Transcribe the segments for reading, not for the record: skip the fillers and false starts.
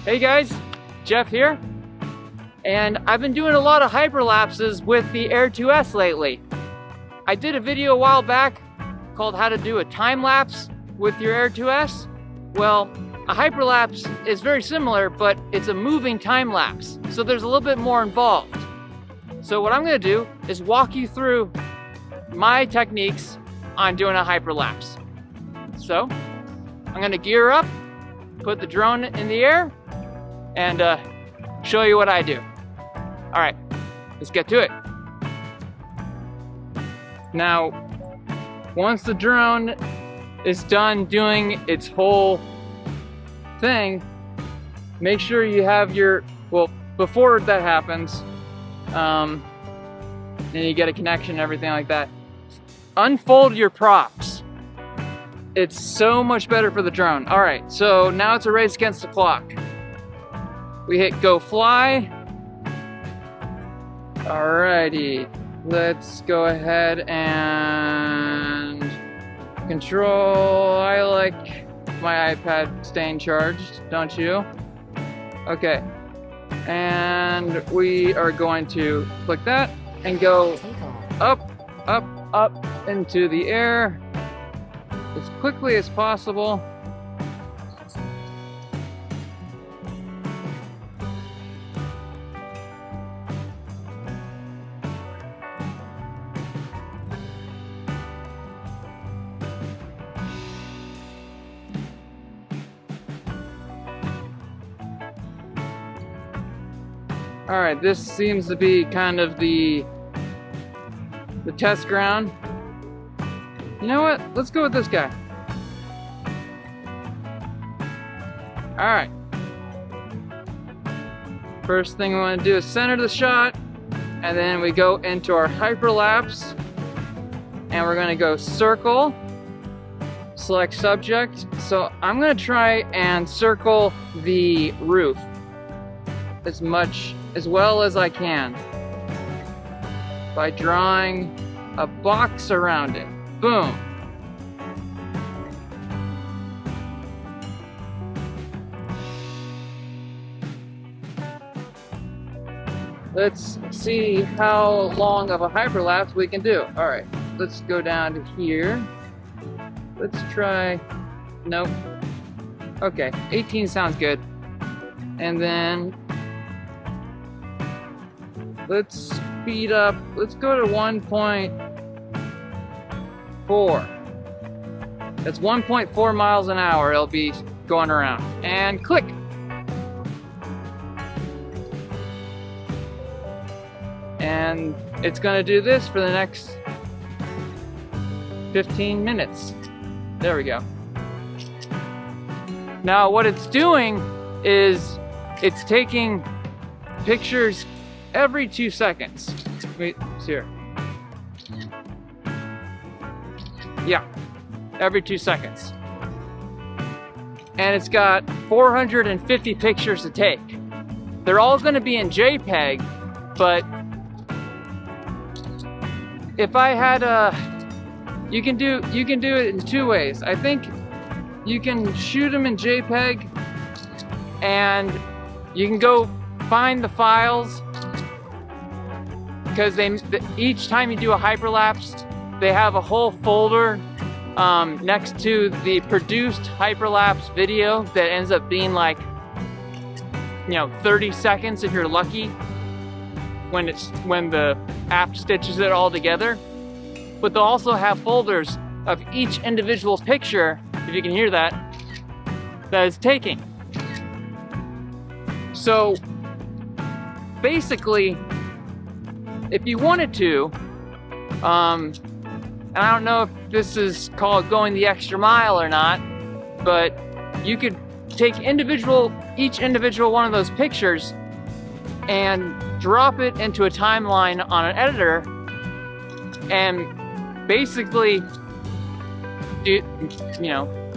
Hey guys, Jeff here, and I've been doing a lot of hyperlapses with the Air 2S lately. I did a video a while back called how to do a time lapse with your Air 2S. Well, a hyperlapse is very similar, but it's a moving time lapse, so there's a little bit more involved. So what I'm gonna do is walk you through my techniques on doing a hyperlapse. So I'm gonna gear up, put the drone in the air, and show you what I do. All right, let's get to it. Now, once the drone is done doing its whole thing, make sure you have your, well, before that happens, then you get a connection and everything like that. Unfold your props. It's so much better for the drone. All right, so now it's a race against the clock. We hit go fly. Alrighty, let's go ahead and control. I like my iPad staying charged, don't you? Okay, and we are going to click that and go up, up, up into the air as quickly as possible. All right, this seems to be kind of the test ground. You know what? Let's go with this guy. All right. First thing we want to do is center the shot, and then we go into our hyperlapse, and we're going to go circle, select subject. So I'm going to try and circle the roof as well as I can by drawing a box around it. Boom. Let's see how long of a hyperlapse we can do. All right, let's go down to here. Let's try, nope. Okay, 18 sounds good. And then let's speed up. Let's go to 1.4. That's 1.4 miles an hour. It'll be going around. And click. And it's going to do this for the next 15 minutes. There we go. Now what it's doing is it's taking pictures every 2 seconds. Wait, it's here. Yeah, every 2 seconds. And it's got 450 pictures to take. They're all going to be in JPEG, but if I had you can do it in 2 ways. I think you can shoot them in JPEG, and you can go find the files, because each time you do a hyperlapse, they have a whole folder next to the produced hyperlapse video that ends up being like, 30 seconds if you're lucky, when the app stitches it all together. But they'll also have folders of each individual picture, if you can hear that is taking. So basically, if you wanted to, and I don't know if this is called going the extra mile or not, but you could take each individual one of those pictures and drop it into a timeline on an editor, and basically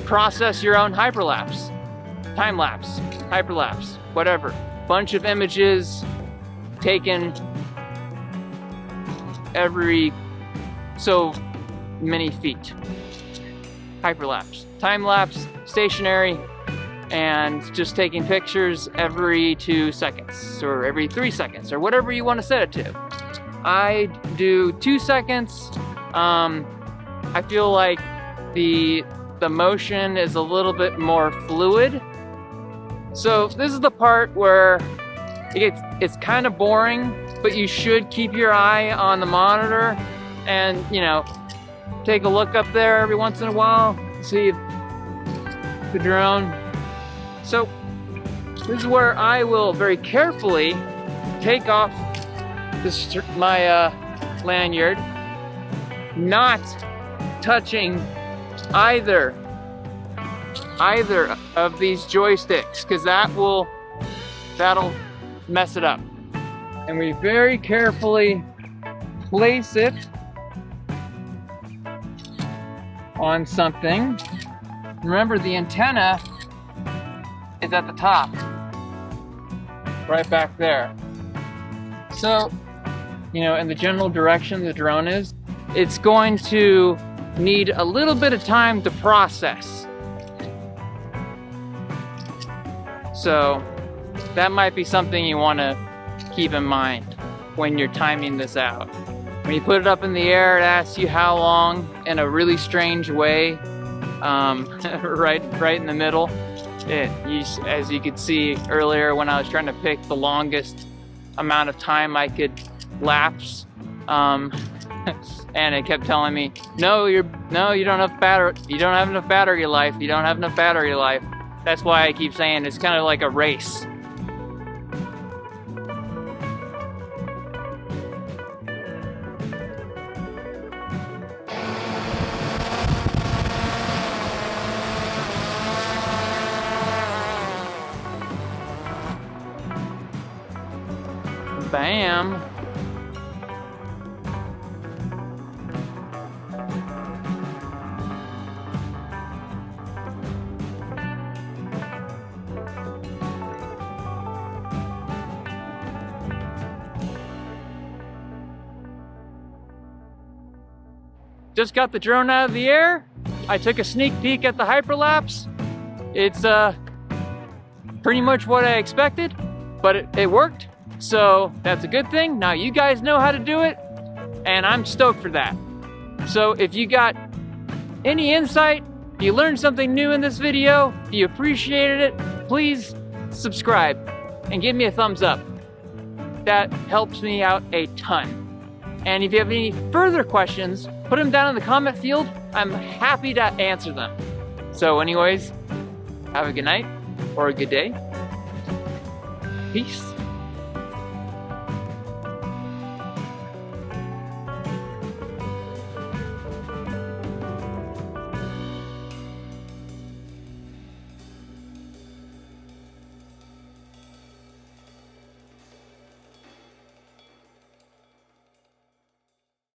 process your own hyperlapse, time lapse, hyperlapse, whatever. Bunch of images taken every so many feet. Hyperlapse, time lapse, stationary, and just taking pictures every 2 seconds or every 3 seconds or whatever you want to set it to. I do 2 seconds. I feel like the motion is a little bit more fluid. So this is the part where it's kind of boring, but you should keep your eye on the monitor and, you know, take a look up there every once in a while, see the drone. So this is where I will very carefully take off my lanyard, not touching either of these joysticks, because that'll mess it up. And we very carefully place it on something. Remember, the antenna is at the top, right back there. So, you know, in the general direction the drone is, it's going to need a little bit of time to process. So that might be something you want to keep in mind when you're timing this out. When you put it up in the air, it asks you how long in a really strange way, right in the middle. As you could see earlier when I was trying to pick the longest amount of time I could lapse, and it kept telling me, no, you don't have enough battery life. You don't have enough battery life. That's why I keep saying it's kind of like a race. Bam. Just got the drone out of the air. I took a sneak peek at the Hyperlapse. It's pretty much what I expected, but it worked. So that's a good thing. Now you guys know how to do it, and I'm stoked for that. So if you got any insight, if you learned something new in this video, if you appreciated it, please subscribe and give me a thumbs up. That helps me out a ton. And if you have any further questions, put them down in the comment field. I'm happy to answer them. So anyways, have a good night or a good day. Peace.